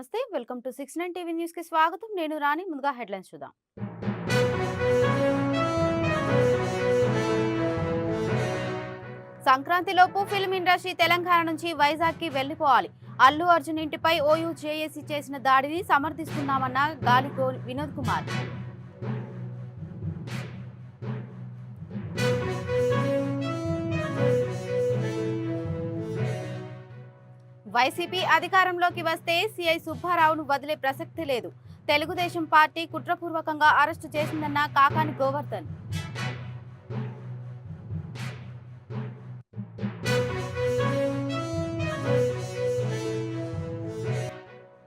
నమస్తే welcome to 69 TV news కి స్వాగతం నేను రాణి ముందుగా హెడ్లైన్స్ చూద్దాం సంక్రాంతిలోపు ఫిల్మ్ ఇండస్ట్రీ తెలంగాణ నుంచి వైజాగ్ కి వెళ్లిపోవాలి అల్లు అర్జున్ ఇంటిపై ఓయూ జేఏసీ చేసిన దాడిని సమర్థిస్తున్నామన్న గాలి వినోద్ కుమార్ వైసీపీ అధికారంలోకి వస్తే సీఐ సుబ్బారావును వదిలే ప్రసక్తి లేదు తెలుగుదేశం పార్టీ కుట్రపూర్వకంగా అరెస్టు చేసిందన్న కాకాని గోవర్ధన్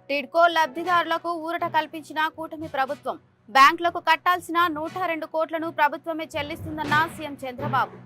టిడ్కో లబ్ధిదారులకు ఊరట కల్పించిన కూటమి ప్రభుత్వం బ్యాంకులకు కట్టాల్సిన 102 కోట్లను ప్రభుత్వమే చెల్లిస్తుందన్న సీఎం చంద్రబాబు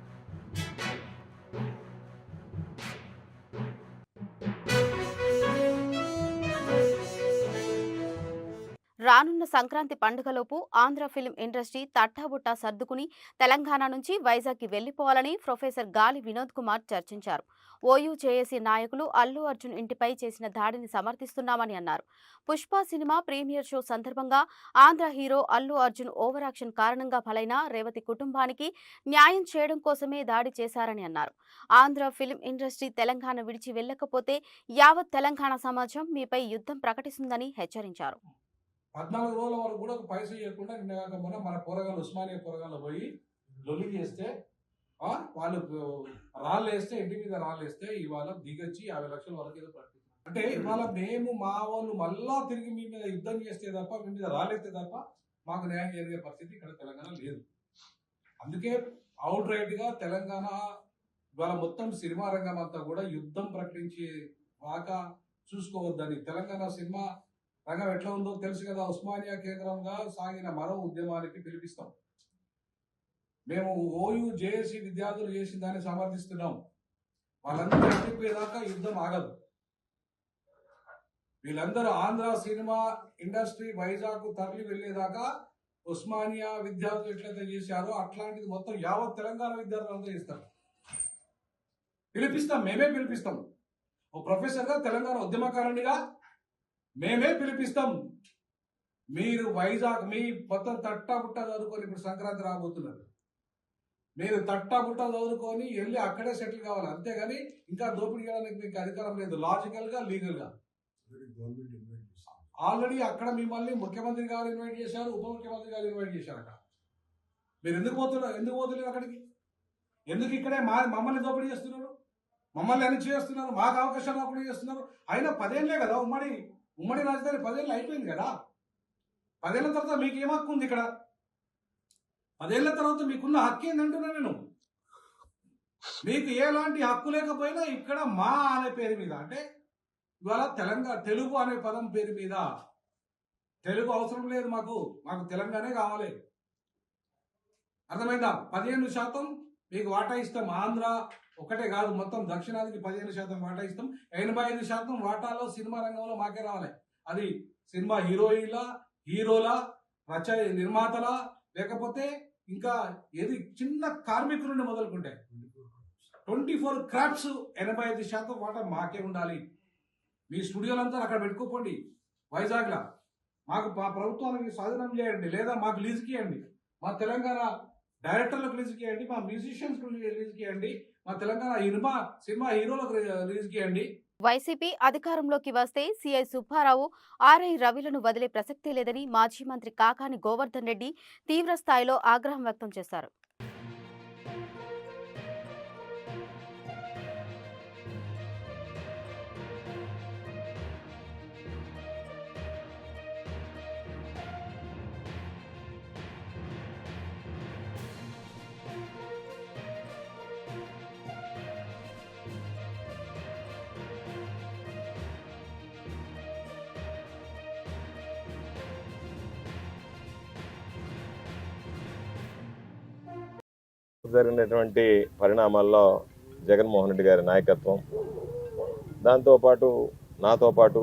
రానున్న సంక్రాంతి పండుగలోపు ఆంధ్ర ఫిల్మ్ ఇండస్ట్రీ తట్టాబుట్టా సర్దుకుని తెలంగాణ నుంచి వైజాగ్కి వెళ్లిపోవాలని ప్రొఫెసర్ గాలి వినోద్ కుమార్ చర్చించారు ఓయూ జేఏసీ నాయకులు అల్లు అర్జున్ ఇంటిపై చేసిన దాడిని సమర్థిస్తున్నామని అన్నారు పుష్ప సినిమా ప్రీమియర్ షో సందర్భంగా Andhra hero Allu Arjun over action కారణంగా బలైన రేవతి కుటుంబానికి న్యాయం చేయడం కోసమే దాడి చేశారని అన్నారు ఆంధ్ర ఫిల్మ్ ఇండస్ట్రీ తెలంగాణ విడిచి వెళ్లకపోతే యావత్ తెలంగాణ సమాజం మీపై యుద్ధం ప్రకటిస్తుందని హెచ్చరించారు 14 రోజుల వరకు కూడా ఒక పైసా ఇవ్వకుండా నిన్న కాకపోయినా మన పోరగాళ్ళు ఉస్మానియా పోరగాళ్ళు పోయి లొల్లి చేస్తే వాళ్ళు రాళ్ళు వేస్తే ఇంటి మీద రాళ్ళు వేస్తే ఇవాళ దిగొచ్చి 50 లక్షల వరకు ఏదో ప్రకటించారు అంటే ఇవాళ మేము మా వాళ్ళు మళ్ళా తిరిగి మీ మీద యుద్ధం చేస్తే తప్ప మీ మీద రాళ్ళెత్తే తప్ప మాకు న్యాయం జరిగే పరిస్థితి ఇక్కడ తెలంగాణ లేదు. అందుకే అవుట్ రైట్ గా తెలంగాణ ఇవాళ మొత్తం సినిమా రంగం అంతా కూడా యుద్ధం ప్రకటించి బాగా చూసుకోవద్దని తెలంగాణ సినిమా రంగం ఎట్లా ఉందో తెలుసు కదా. ఉస్మానియా కేంద్రంగా సాగిన మరో ఉద్యమానికి పిలిపిస్తాం. మేము ఓయూ జేఏసీ విద్యార్థులు చేసిన దాన్ని సమర్థిస్తున్నాం. వాళ్ళందరూ ఎక్కిపోయేదాకా యుద్ధం ఆగదు. వీళ్ళందరూ ఆంధ్ర సినిమా ఇండస్ట్రీ వైజాగ్ తరలి వెళ్లేదాకా ఉస్మానియా విద్యార్థులు ఎట్లయితే చేశారో అట్లాంటిది మొత్తం యావత్ తెలంగాణ విద్యార్థులంతా చేస్తారు. పిలిపిస్తాం, మేమే పిలిపిస్తాం. ఓ ప్రొఫెసర్గా తెలంగాణ ఉద్యమకారునిగా మేమే పిలిపిస్తాం. మీరు వైజాగ్ మీ మొత్తం తట్టాబుట్ట చదువుకొని ఇప్పుడు సంక్రాంతి రాబోతున్నారు. మీరు తట్టాబుట్ట చదువుకొని వెళ్ళి అక్కడే సెటిల్ కావాలి. అంతేగాని ఇంకా దోపిడీ చేయడానికి మీకు అధికారం లేదు. లాజికల్ గా లీగల్ గా ఆల్రెడీ అక్కడ మిమ్మల్ని ముఖ్యమంత్రి గారు ఇన్వైట్ చేశారు, ఉప ముఖ్యమంత్రి గారు ఇన్వైట్ చేశారు. అక్కడ మీరు ఎందుకు పోతున్నారు అక్కడికి? ఎందుకు ఇక్కడే మమ్మల్ని దోపిడీ చేస్తున్నారు, మమ్మల్ని అని చేస్తున్నారు, మాకు అవకాశాలు అప్పుడు చేస్తున్నారు. అయినా 10 ఏళ్ళే కదా ఉమ్మడి రాజధాని 10 ఏళ్ళు అయిపోయింది కదా. 10 ఏళ్ల తర్వాత మీకు ఏం హక్కు ఉంది ఇక్కడ? 10 ఏళ్ల తర్వాత మీకున్న హక్కు ఏంటంటున్నా నేను. మీకు ఎలాంటి హక్కు లేకపోయినా ఇక్కడ మా అనే పేరు మీద, అంటే ఇవాళ తెలుగు అనే పదం పేరు మీద, తెలుగు అవసరం లేదు మాకు తెలంగాణే కావాలి. అర్థమైందా? 15% మీకు వాటా ఇస్తాం. ఆంధ్ర ఒకటే కాదు, మొత్తం దక్షిణాదికి 15% వాటా ఇస్తాం. 85% వాటాలో సినిమా రంగంలో మాకే రావాలి. అది సినిమా హీరోల నిర్మాతల, లేకపోతే ఇంకా ఏది చిన్న కార్మికుల నుండి మొదలుకుంటే 24 క్రాఫ్ట్స్ 85% వాటా మాకే ఉండాలి. మీ స్టూడియోలంతా అక్కడ పెట్టుకోపోండి వైజాగ్లో. మాకు మా ప్రభుత్వానికి స్వాధీనం చేయండి, లేదా మాకు లీజుకి ఇవ్వండి. మా తెలంగాణ డైరెక్టర్లకు లీజుకి ఇవ్వండి, మా మ్యూజిషియన్స్ లీజుకి ఇవ్వండి, మా తెలంగాణ సినిమా హీరోలకు లీజుకి ఇవ్వండి. వైసీపీ అధికారంలోకి వస్తే సీఐ సుబ్బారావు ఆర్ఐ రవిలను వదిలే ప్రసక్తే లేదని మాజీ మంత్రి కాకాని గోవర్ధన్ రెడ్డి తీవ్ర స్థాయిలో ఆగ్రహం వ్యక్తం చేశారు. జరిగినటువంటి పరిణామాల్లో జగన్మోహన్ రెడ్డి గారి నాయకత్వం, దాంతోపాటు నాతో పాటు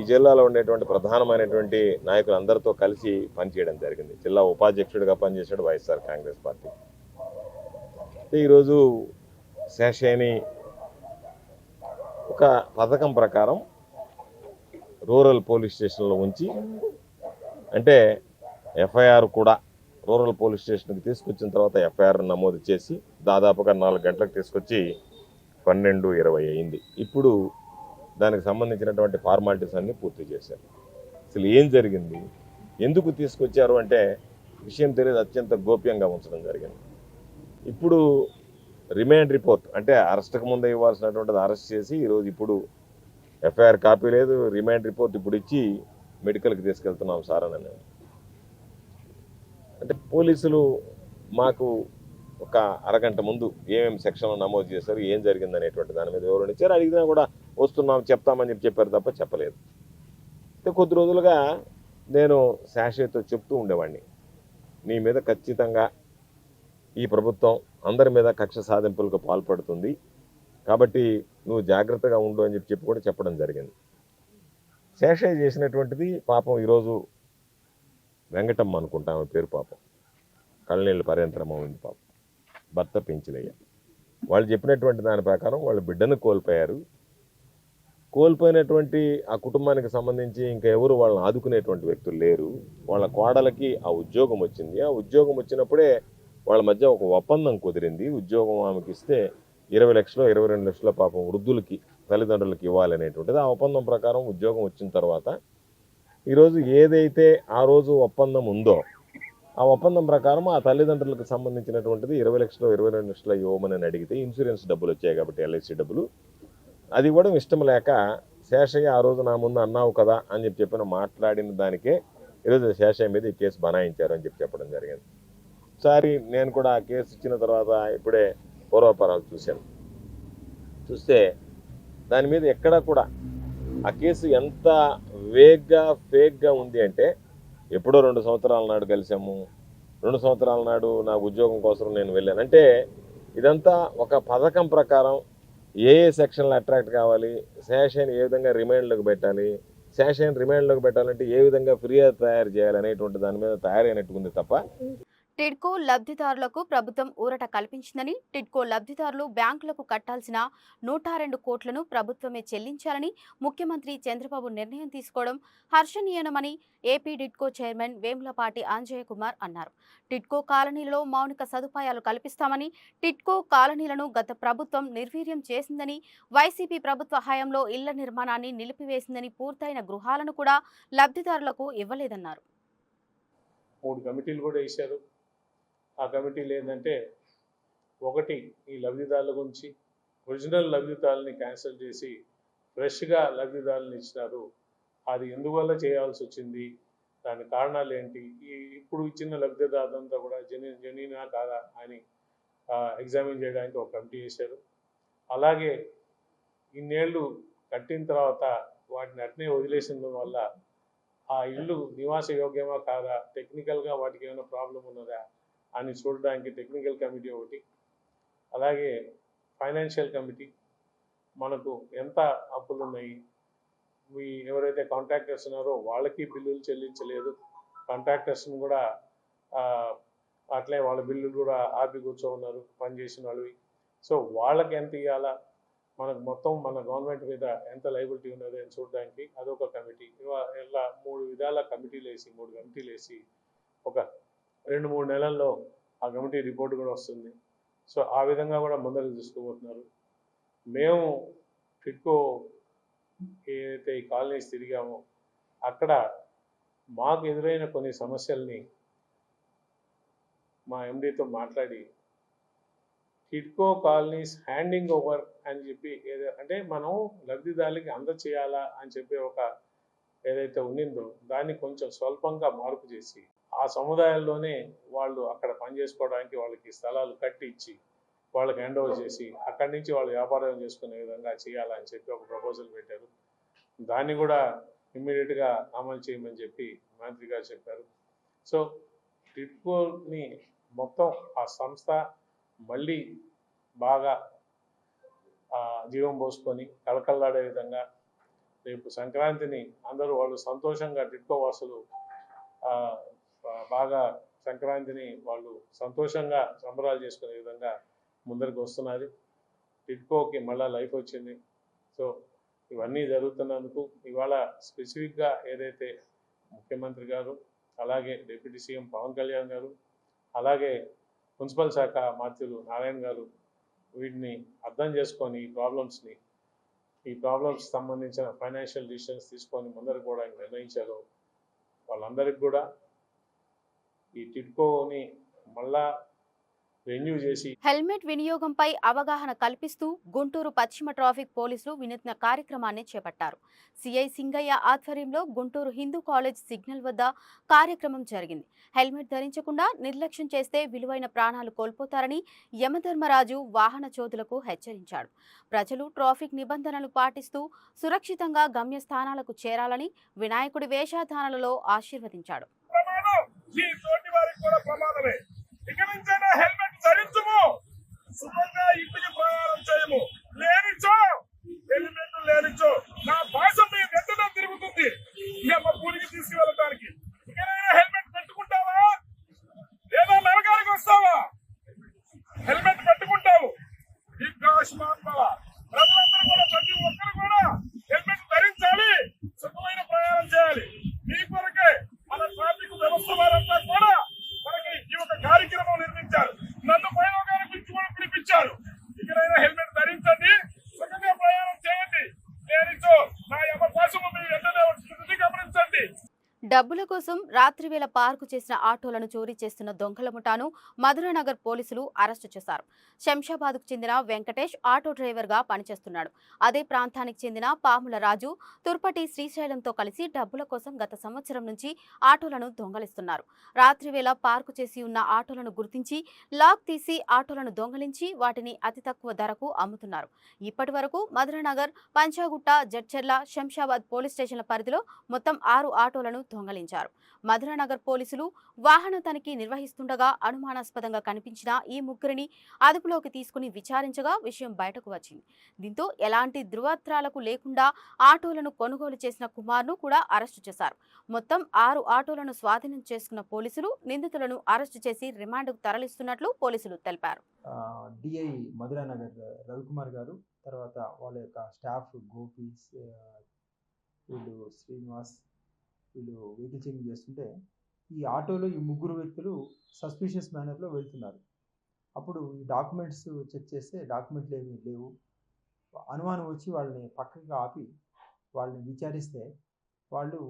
ఈ జిల్లాలో ఉండేటువంటి ప్రధానమైనటువంటి నాయకులందరితో కలిసి పనిచేయడం జరిగింది. జిల్లా ఉపాధ్యక్షుడిగా పనిచేశాడు వైఎస్ఆర్ కాంగ్రెస్ పార్టీ. ఈరోజు శేషేని ఒక పథకం ప్రకారం రూరల్ పోలీస్ స్టేషన్లో ఉంచి, అంటే ఎఫ్ఐఆర్ కూడా రూరల్ పోలీస్ స్టేషన్కి తీసుకొచ్చిన తర్వాత ఎఫ్ఐఆర్ నమోదు చేసి దాదాపుగా 4 గంటలకు తీసుకొచ్చి 12:20 అయింది. ఇప్పుడు దానికి సంబంధించినటువంటి ఫార్మాలిటీస్ అన్నీ పూర్తి చేశారు. అసలు ఏం జరిగింది, ఎందుకు తీసుకొచ్చారు అంటే విషయం తెలియదు, అత్యంత గోప్యంగా ఉంచడం జరిగింది. ఇప్పుడు రిమాండ్ రిపోర్ట్ అంటే అరెస్ట్కి ముందే ఇవ్వాల్సినటువంటిది అరెస్ట్ చేసి ఈరోజు ఇప్పుడు ఎఫ్ఐఆర్ కాపీ లేదు, రిమాండ్ రిపోర్ట్ ఇప్పుడు ఇచ్చి మెడికల్కి తీసుకెళ్తున్నాం సార్ అని. అంటే పోలీసులు మాకు ఒక అరగంట ముందు ఏమేమి సెక్షన్లు నమోదు చేశారు, ఏం జరిగింది అనేటువంటి దాని మీద వివరణ ఇచ్చారు. అడిగినా కూడా వస్తున్నాం చెప్తామని చెప్పారు తప్ప చెప్పలేదు. అయితే కొద్ది రోజులుగా నేను శాషయ్యతో చెప్తూ ఉండేవాడిని, నీ మీద ఖచ్చితంగా ఈ ప్రభుత్వం అందరి మీద కక్ష సాధింపులకు పాల్పడుతుంది, కాబట్టి నువ్వు జాగ్రత్తగా ఉండు అని చెప్పి కూడా చెప్పడం జరిగింది. శేషయ్య చేసినటువంటిది పాపం ఈరోజు వెంకటమ్మ అనుకుంటా ఆమె పేరు, పాపం కళ్ళనీళ్ళు పర్యంతరమో ఉంది పాపం, భర్త పెంచిలయ్య. వాళ్ళు చెప్పినటువంటి దాని ప్రకారం వాళ్ళ బిడ్డను కోల్పోయారు. కోల్పోయినటువంటి ఆ కుటుంబానికి సంబంధించి ఇంకా ఎవరు వాళ్ళని ఆదుకునేటువంటి వ్యక్తులు లేరు. వాళ్ళ కోడలకి ఆ ఉద్యోగం వచ్చింది. ఆ ఉద్యోగం వచ్చినప్పుడే వాళ్ళ మధ్య ఒక ఒప్పందం కుదిరింది. ఉద్యోగం ఆమెకి ఇస్తే 20 లక్షలు 22 లక్షల పాపం వృద్ధులకి తల్లిదండ్రులకి ఇవ్వాలనేటువంటిది. ఆ ఒప్పందం ప్రకారం ఉద్యోగం వచ్చిన తర్వాత ఈరోజు ఏదైతే ఆ రోజు ఒప్పందం ఉందో ఆ ఒప్పందం ప్రకారం ఆ తల్లిదండ్రులకు సంబంధించినటువంటిది 20 లక్షలు 22 లక్షలు ఇవ్వమని అడిగితే ఇన్సూరెన్స్ డబ్బులు వచ్చాయి కాబట్టి ఎల్ఐసి డబ్బులు అది కూడా ఇష్టం లేక శేషయ్య ఆ రోజు నా ముందు అన్నావు కదా అని చెప్పిన మాట్లాడిన దానికే ఈరోజు శేషయ్య మీద ఈ కేసు బనాయించారు అని చెప్పడం జరిగింది. ఒకసారి నేను కూడా ఆ కేసు ఇచ్చిన తర్వాత ఇప్పుడే పూర్వపరాలు చూశాను. చూస్తే దాని మీద ఎక్కడా కూడా ఆ కేసు ఎంత వేగ్గా ఫేక్గా ఉంది అంటే, ఎప్పుడో 2 సంవత్సరాల నాడు కలిసాము, 2 సంవత్సరాల నాడు నా ఉద్యోగం కోసం నేను వెళ్ళాను అంటే, ఇదంతా ఒక పథకం ప్రకారం ఏ సెక్షన్లో అట్రాక్ట్ కావాలి, శేషయ్యని ఏ విధంగా రిమైండ్లోకి పెట్టాలి, శేషయ్యని రిమైండ్లోకి పెట్టాలంటే ఏ విధంగా ఫిర్యాదు తయారు చేయాలి అనేటువంటి దాని మీద తయారైనట్టుకుంది తప్ప. టిడ్కో లబ్ధిదారులకు ప్రభుత్వం ఊరట కల్పించిందని, టిడ్కో లబ్ధిదారులు బ్యాంకులకు కట్టాల్సిన 102 కోట్లను ప్రభుత్వమే చెల్లించాలని ముఖ్యమంత్రి చంద్రబాబు నిర్ణయం తీసుకోవడం హర్షణీయమని ఏపీ టిడ్కో చైర్మన్ వేములపాటి అంజయ్య కుమార్ అన్నారు. టిడ్కో కాలనీలలో మౌలిక సదుపాయాలు కల్పిస్తామని, టిడ్కో కాలనీలను గత ప్రభుత్వం నిర్వీర్యం చేసిందని, వైసీపీ ప్రభుత్వ హయాంలో ఇళ్ల నిర్మాణాన్ని నిలిపివేసిందని, పూర్తయిన గృహాలను కూడా లబ్ధిదారులకు ఇవ్వలేదన్నారు. 3 కమిటీలు కూడా వేశారు. ఆ కమిటీలు ఏంటంటే, ఒకటి ఈ లబ్ధిదారుల గురించి ఒరిజినల్ లబ్ధిదారులని క్యాన్సిల్ చేసి ఫ్రెష్గా లబ్ధిదారులను ఇచ్చినారు. అది ఎందువల్ల చేయాల్సి వచ్చింది, దాని కారణాలు ఏంటి, ఇప్పుడు ఇచ్చిన లబ్ధిదారులంతా కూడా జెన్యూనా కాదా అని ఎగ్జామిన్ చేయడానికి ఒక కమిటీ వేశారు. అలాగే ఇన్నేళ్ళు కట్టిన తర్వాత వాటిని అట్నే వదిలేసిన వల్ల ఆ ఇల్లు నివాస యోగ్యమా కాదా, టెక్నికల్గా వాటికి ఏమైనా ప్రాబ్లం ఉన్నదా అని చూడడానికి టెక్నికల్ కమిటీ ఒకటి, అలాగే ఫైనాన్షియల్ కమిటీ, మనకు ఎంత అప్పులు ఉన్నాయి, ఎవరైతే కాంట్రాక్టర్స్ ఉన్నారో వాళ్ళకి బిల్లులు చెల్లించలేదు, కాంట్రాక్టర్స్ని కూడా అట్లే వాళ్ళ బిల్లులు కూడా ఆపి కూర్చోన్నారు పనిచేసిన వాళ్ళవి. సో వాళ్ళకి ఎంత ఇవ్వాలా, మనకు మొత్తం మన గవర్నమెంట్ మీద ఎంత లైబిలిటీ ఉన్నది అని చూడడానికి అదొక కమిటీ. ఇలా 3 విధాల కమిటీలు వేసి 3 కమిటీలు వేసి ఒక 2-3 నెలల్లో ఆ కమిటీ రిపోర్ట్ కూడా వస్తుంది. సో ఆ విధంగా కూడా ముందరకు తీసుకుపోతున్నారు. మేము టిడ్కో ఏదైతే ఈ కాలనీస్ తిరిగామో అక్కడ మాకు ఎదురైన కొన్ని సమస్యల్ని మా ఎండీతో మాట్లాడి టిడ్కో కాలనీస్ హ్యాండింగ్ ఓవర్ అని చెప్పి అంటే మనం లబ్ధిదారులకి అందచేయాలా అని చెప్పి ఒక ఏదైతే ఉండిందో దాన్ని కొంచెం స్వల్పంగా మార్పు చేసి ఆ సముదాయాల్లోనే వాళ్ళు అక్కడ పనిచేసుకోవడానికి వాళ్ళకి స్థలాలు కట్టి ఇచ్చి వాళ్ళకి హ్యాండ్ ఓవర్ చేసి అక్కడి నుంచి వాళ్ళు వ్యాపారం చేసుకునే విధంగా చేయాలని చెప్పి ఒక ప్రపోజల్ పెట్టారు. దాన్ని కూడా ఇమ్మీడియట్గా అమలు చేయమని చెప్పి మంత్రి గారు చెప్పారు. సో టిడ్కోని మొత్తం ఆ సంస్థ మళ్ళీ బాగా జీవం పోసుకొని కళకళలాడే విధంగా రేపు సంక్రాంతిని అందరూ వాళ్ళు సంతోషంగా టిడ్కో వాసులు బాగా సంక్రాంతిని వాళ్ళు సంతోషంగా సంబరాలు చేసుకునే విధంగా ముందరికి వస్తున్నది. టిడ్కోకి మళ్ళీ లైఫ్ వచ్చింది. సో ఇవన్నీ జరుగుతున్నందుకు ఇవాళ స్పెసిఫిక్గా ఏదైతే ముఖ్యమంత్రి గారు, అలాగే డిప్యూటీ సీఎం పవన్ కళ్యాణ్ గారు, అలాగే మున్సిపల్ శాఖ మంత్రులు నారాయణ గారు వీటిని అర్థం చేసుకొని ఈ ప్రాబ్లమ్స్ సంబంధించిన ఫైనాన్షియల్ డిసిషన్స్ తీసుకొని ముందరకు కూడా నిర్ణయించారు. వాళ్ళందరికీ కూడా ఈ టిడ్కోని మళ్ళా రెన్యూ చేసి హెల్మెట్ వినియోగంపై అవగాహన కల్పిస్తూ గుంటూరు పశ్చిమ ట్రాఫిక్ పోలీసులు వినూత్న కార్యక్రమాన్ని చేపట్టారు. సిఐ సింగయ్య ఆధ్వర్యంలో గుంటూరు హిందూ కాలేజ్ సిగ్నల్ వద్ద కార్యక్రమం జరిగింది. హెల్మెట్ ధరించకుండా నిర్లక్ష్యం చేస్తే విలువైన ప్రాణాలు కోల్పోతారని యమధర్మరాజు వాహన చోదులకు హెచ్చరించాడు. ప్రజలు ట్రాఫిక్ నిబంధనలు పాటిస్తూ సురక్షితంగా గమ్యస్థానాలకు చేరాలని వినాయకుడి వేషధారణలో ఆశీర్వదించాడు. ఇక నుంచైనా హెల్మెట్ ధరించము, సుఖంగా ఇంటికి ప్రయాణం చేయము. లేనిచో నా భాష మీ వెంటనే తిరుగుతుంది మా ఊరికి తీసుకువెళ్ళడానికి. ఇకనైనా హెల్మెట్ పెట్టుకుంటావా లేదా నరకానికి వస్తావా? హెల్మెట్ పెట్టుకుంటావు ఇంకా ఆయుష్మాత్మవా. ప్రజలందరూ కూడా, ప్రతి ఒక్కరు కూడా హెల్మెట్ ధరించాలి, సుఖమైన ప్రయాణం చేయాలి. మీ కొరకే మన ట్రాఫిక్ వ్యవస్థ వారంతా కూడా మనకి ఈ ఒక కార్యక్రమం నిర్మించారు. నన్ను ప్రయోగాలు పిలిపించారు. ఇకనైనా హెల్మెట్ ధరించండి, సుఖంగా ప్రయాణం చేయండి. లేనిచో నా యమపాశము మీ వెంటనే వస్తుంది, గమనించండి. డబ్బుల కోసం రాత్రివేళ పార్కు చేసిన ఆటోలను చోరీ చేస్తున్న దొంగల ముఠాను మధురానగర్ పోలీసులు అరెస్టు చేశారు. శంషాబాద్కు చెందిన వెంకటేష్ ఆటో డ్రైవర్గా పనిచేస్తున్నాడు. అదే ప్రాంతానికి చెందిన పాముల రాజు, తుర్పటి శ్రీశైలంతో కలిసి డబ్బుల కోసం గత సంవత్సరం నుంచి ఆటోలను దొంగలిస్తున్నారు. రాత్రివేళ పార్కు చేసి ఉన్న ఆటోలను గుర్తించి లాక్ తీసి ఆటోలను దొంగలించి వాటిని అతి తక్కువ ధరకు అమ్ముతున్నారు. ఇప్పటి వరకు మధురానగర్, పంచాగుట్ట, జడ్చెర్ల, శంషాబాద్ పోలీస్ స్టేషన్ల పరిధిలో మొత్తం 6 ఆటోలను దొంగలించారు. మధురానగర్ పోలీసులు వాహన తనిఖీ నిర్వహిస్తుండగా అనుమానాస్పదంగా కనిపించిన ఈ ముగ్గురిని అదుపులోకి తీసుకుని విచారించగా విషయం బయటకు వచ్చింది. దీంతో ఎలాంటి ధృవత్రాలకు లేకుండా ఆటోలను కొనుగోలు చేసిన కుమార్ను కూడా అరెస్టు చేశారు. మొత్తం 6 ఆటోలను స్వాధీనం చేసుకున్న పోలీసులు నిందితులను అరెస్టు చేసి రిమాండ్కు తరలిస్తున్నట్లు పోలీసులు తెలిపారు. డిఐ మధురానగర్ రవికుమార్ గారు, తర్వాత వాళ్ళ యొక్క స్టాఫ్ గోపి, వీళ్ళు శ్రీనివాస్, వీళ్ళు వెహికల్ చెకింగ్ చేస్తుంటే ఈ ఆటోలో ఈ ముగ్గురు వ్యక్తులు సస్పిషియస్ మేనర్లో వెళ్తున్నారు. అప్పుడు ఈ డాక్యుమెంట్స్ చెక్ చేస్తే డాక్యుమెంట్లు ఏమీ లేవు. అనుమానం వచ్చి వాళ్ళని పక్కకి ఆపి వాళ్ళని విచారిస్తే వాళ్ళు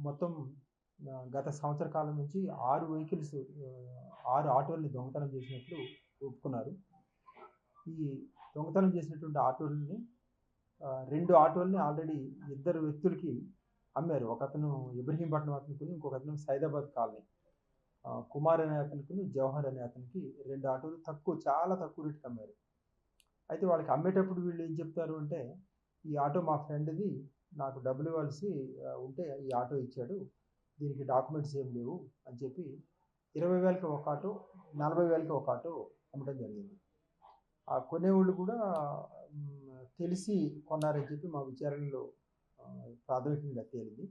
మొత్తం గత సంవత్సర కాలం నుంచి 6 ఆటోల్ని దొంగతనం చేసినట్లు ఒప్పుకున్నారు. ఈ దొంగతనం చేసినటువంటి ఆటోలని 2 ఆటోల్ని ఆల్రెడీ 2 వ్యక్తులకి అమ్మారు. ఒక అతను ఇబ్రహీంపట్నం అతనికి, ఇంకొక అతను సైదాబాద్ కాలనీ, కుమార్ అనే అతనికి, జవహర్ అనే అతనికి 2 ఆటోలు చాలా తక్కువ రేటుకి అమ్మారు. అయితే వాళ్ళకి అమ్మేటప్పుడు వీళ్ళు ఏం చెప్తారు అంటే, ఈ ఆటో మా ఫ్రెండ్ది, నాకు డబ్బులు ఇవ్వాల్సి ఉంటే ఈ ఆటో ఇచ్చాడు, దీనికి డాక్యుమెంట్స్ ఏం లేవు అని చెప్పి 20,000కి ఒక ఆటో, 40,000కి ఒక ఆటో అమ్మటం జరిగింది. ఆ కొనేవాళ్ళు కూడా తెలిసి కొన్నారని చెప్పి మా విచారణలో ప్రాథమికంగా తేలింది.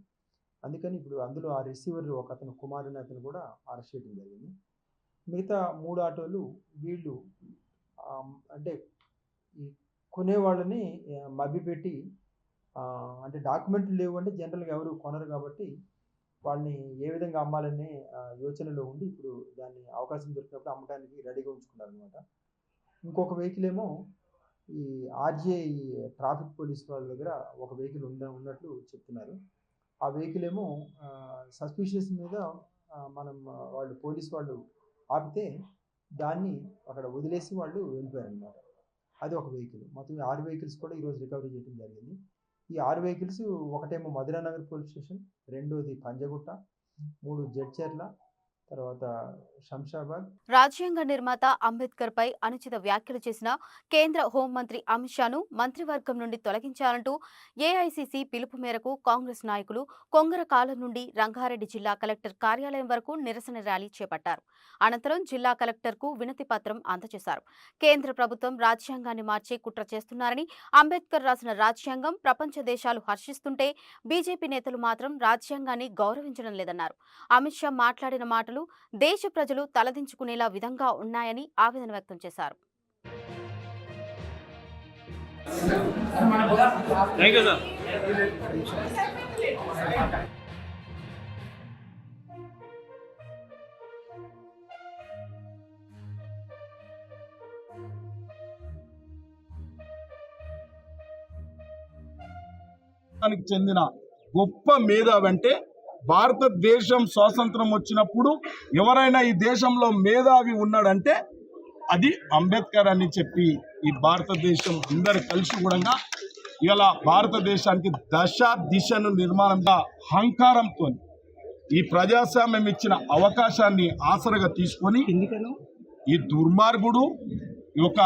అందుకని ఇప్పుడు అందులో ఆ రిసీవర్ ఒక అతను కుమార్ అనే అతను కూడా అరెస్ట్ చేయడం జరిగింది. మిగతా 3 ఆటోలు వీళ్ళు అంటే ఈ కొనేవాళ్ళని మభ్యపెట్టి, అంటే డాక్యుమెంట్లు లేవు అంటే జనరల్గా ఎవరు కొనరు కాబట్టి వాళ్ళని ఏ విధంగా అమ్మాలనే యోచనలో ఉండి ఇప్పుడు దాన్ని అవకాశం దొరికినప్పుడు అమ్మడానికి రెడీగా ఉంచుకున్నారు అనమాట. ఇంకొక వెహికల్ ఏమో ఈ ఆర్జీఐ ట్రాఫిక్ పోలీస్ వాళ్ళ దగ్గర ఒక వెహికల్ ఉన్నట్లు చెప్తున్నారు. ఆ వెహికల్ ఏమో సస్పిషియస్ మీద వాళ్ళు పోలీస్ వాళ్ళు ఆపితే దాన్ని అక్కడ వదిలేసి వాళ్ళు వెళ్ళిపోయారనమాట. అది ఒక వెహికల్. మొత్తం 6 వెహికల్స్ కూడా ఈరోజు రికవరీ చేయడం జరిగింది. ఈ 6 వెహికల్స్ ఒకటేమో మధురానగర్ పోలీస్ స్టేషన్, రెండోది పంజగుట్ట, 3 జడ్చెర్ల, తర్వాత శంషాబాద్. రాజ్యాంగ నిర్మాత అంబేద్కర్ పై అనుచిత వ్యాఖ్యలు చేసిన కేంద్ర హోంమంత్రి అమిత్ షాను మంత్రివర్గం నుండి తొలగించాలంటూ ఏఐసీసీ పిలుపు మేరకు కాంగ్రెస్ నాయకులు కొంగరకాలం నుండి రంగారెడ్డి జిల్లా కలెక్టర్ కార్యాలయం వరకు నిరసన ర్యాలీ చేపట్టారు. అనంతరం జిల్లా కలెక్టర్కు వినతి పత్రం అందజేశారు. కేంద్ర ప్రభుత్వం రాజ్యాంగాన్ని మార్చే కుట్ర చేస్తున్నారని, అంబేద్కర్ రాసిన రాజ్యాంగం ప్రపంచ దేశాలు హర్షిస్తుంటే బీజేపీ నేతలు మాత్రం రాజ్యాంగాన్ని గౌరవించడం లేదన్నారు. అమిత్ షా మాట్లాడిన మాటలు దేశ ప్రజలు తలదించుకునేలా విధంగా ఉన్నాయని ఆవేదన వ్యక్తం చేశారు. Thank you sir. చెందిన గొప్ప మేధావి అంటే భారతదేశం స్వాతంత్రం వచ్చినప్పుడు ఎవరైనా ఈ దేశంలో మేధావి ఉన్నాడంటే అది అంబేద్కర్ అని చెప్పి ఈ భారతదేశం అందరు కలిసి కూడా ఇలా భారతదేశానికి దిశను నిర్మాణంగా అహంకారంతో ఈ ప్రజాస్వామ్యం ఇచ్చిన అవకాశాన్ని ఆసరగా తీసుకొని ఈ దుర్మార్గుడు ఒక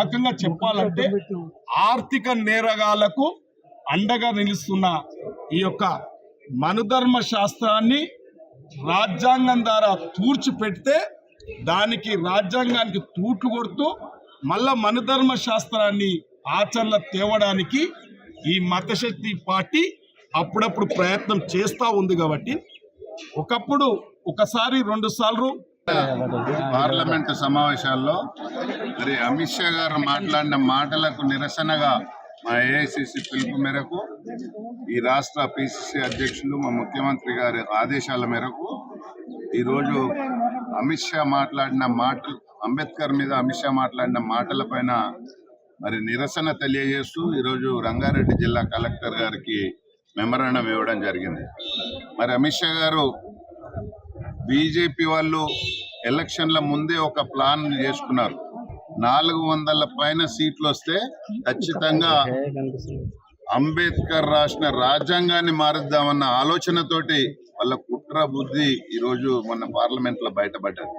రకంగా చెప్పాలంటే ఆర్థిక నేరగాళ్లకు అండగా నిలుస్తున్న ఈ యొక్క మనుధర్మ శాస్త్రాన్ని రాజ్యాంగం ద్వారా తూర్చిపెడితే దానికి రాజ్యాంగానికి తూట్లు కొడుతూ మళ్ళా మనుధర్మ శాస్త్రాన్ని ఆచరణ తేవడానికి ఈ మతశక్తి పార్టీ అప్పుడప్పుడు ప్రయత్నం చేస్తూ ఉంది. కాబట్టి ఒకసారి 2 సార్లు పార్లమెంటు సమావేశాల్లో మరి అమిత్ షా గారు మాట్లాడిన మాటలకు నిరసనగా మా ఏఐసిసి పిలుపు మేరకు ఈ రాష్ట్ర పిసిసి అధ్యక్షులు మా ముఖ్యమంత్రి గారి ఆదేశాల మేరకు ఈరోజు అమిత్ షా మాట్లాడిన మాటలు అంబేద్కర్ మీద అమిత్ షా మాట్లాడిన మాటలపైన మరి నిరసన తెలియజేస్తూ ఈరోజు రంగారెడ్డి జిల్లా కలెక్టర్ గారికి మెమరాండం ఇవ్వడం జరిగింది. మరి అమిత్ షా గారు బీజేపీ వాళ్ళు ఎలక్షన్ల ముందే ఒక ప్లాన్ చేసుకున్నారు. 400 పైన సీట్లు వస్తే ఖచ్చితంగా అంబేద్కర్ రాసిన రాజ్యాంగాన్ని మారుద్దామన్న ఆలోచనతోటి వాళ్ళ కుట్ర బుద్ధి ఈరోజు మన పార్లమెంట్ లో బయటపడ్డది.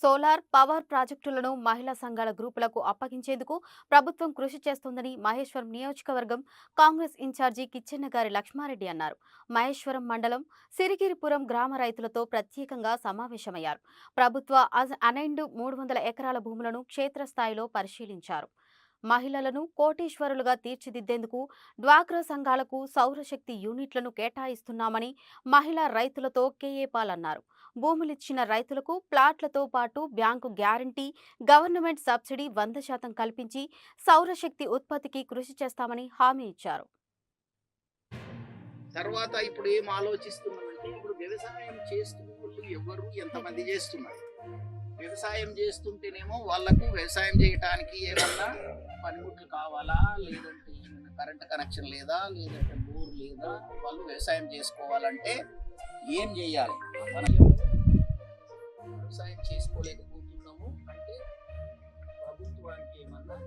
సోలార్ పవర్ ప్రాజెక్టులను మహిళా సంఘాల గ్రూపులకు అప్పగించేందుకు ప్రభుత్వం కృషి చేస్తోందని మహేశ్వరం నియోజకవర్గం కాంగ్రెస్ ఇన్ఛార్జి కిచ్చెన్నగారి లక్ష్మారెడ్డి అన్నారు. మహేశ్వరం మండలం సిరిగిరిపురం గ్రామ రైతులతో ప్రత్యేకంగా సమావేశమయ్యారు. ప్రభుత్వ అనైండు 300 ఎకరాల భూములను క్షేత్రస్థాయిలో పరిశీలించారు. మహిళలను కోటీశ్వరులుగా తీర్చిదిద్దేందుకు డ్వాక్రా సంఘాలకు సౌరశక్తి యూనిట్లను కేటాయిస్తున్నామని మహిళా రైతులతో కేఏ పాల్ అన్నారు. భూములిచ్చిన రైతులకు ప్లాట్లతో పాటు బ్యాంకు గ్యారంటీ, గవర్నమెంట్ సబ్సిడీ 100% కల్పించి సౌరశక్తి ఉత్పత్తికి కృషి చేస్తామని హామీ ఇచ్చారు. తర్వాత ఇప్పుడు ఏం ఆలోచిస్తున్నామంటే, ఇప్పుడు వ్యవసాయం చేస్తున్న వాళ్ళు ఎవరు ఎంతమంది చేస్తున్నారు? వ్యవసాయం చేస్తుంటేనేమో వాళ్ళకు వ్యవసాయం చేయడానికి ఏమన్నా పనిముట్లు కావాలా, లేదంటే కరెంట్ కనెక్షన్ లేదా, లేదంటే బోర్ లేదా, వాళ్ళు వ్యవసాయం చేసుకోవాలంటే ఏం చేయాలి? మనం వ్యవసాయం చేసుకోలేకపోతున్నాము అంటే ప్రభుత్వానికి ఏమన్నా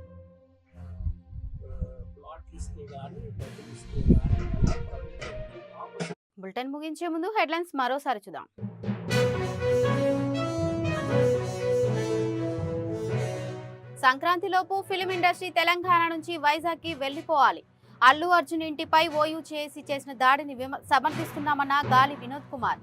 ప్లాట్లు ఇస్తే కానీ డబ్బులు ఇస్తే కానీ. బులెటిన్ ముగించే ముందు హెడ్లైన్స్ మరోసారి చూద్దాం. సంక్రాంతిలోపు ఫిలిం ఇండస్ట్రీ తెలంగాణ నుంచి వైజాగ్కి వెళ్లిపోవాలి. అల్లు అర్జున్ ఇంటిపై ఓయూ చేసి చేసిన దాడిని సమర్థిస్తున్నామన్న గాలి వినోద్ కుమార్.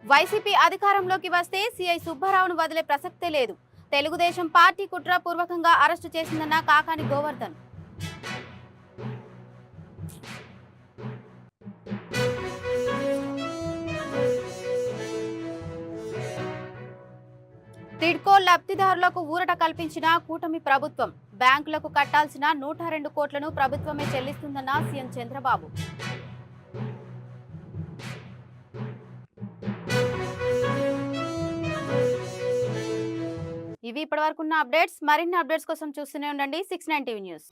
వైసీపీ అధికారంలోకి వస్తే సిఐ సుబ్బారావును వదిలే ప్రసక్తే లేదు. తెలుగుదేశం పార్టీ కుట్రపూర్వకంగా అరెస్టు చేసిందన్న కాకాని గోవర్ధన్. టిడ్కో లబ్ధిదారులకు ఊరట కల్పించిన కూటమి ప్రభుత్వం. బ్యాంకులకు కట్టాల్సిన 102 కోట్లను ప్రభుత్వమే చెల్లిస్తుందన్న సీఎం చంద్రబాబు. ఇవి ఇప్పటివరకున్న అప్డేట్స్. మరిన్ని అప్డేట్స్ కోసం చూస్తూనే ఉండండి 6 9 టీవీ న్యూస్.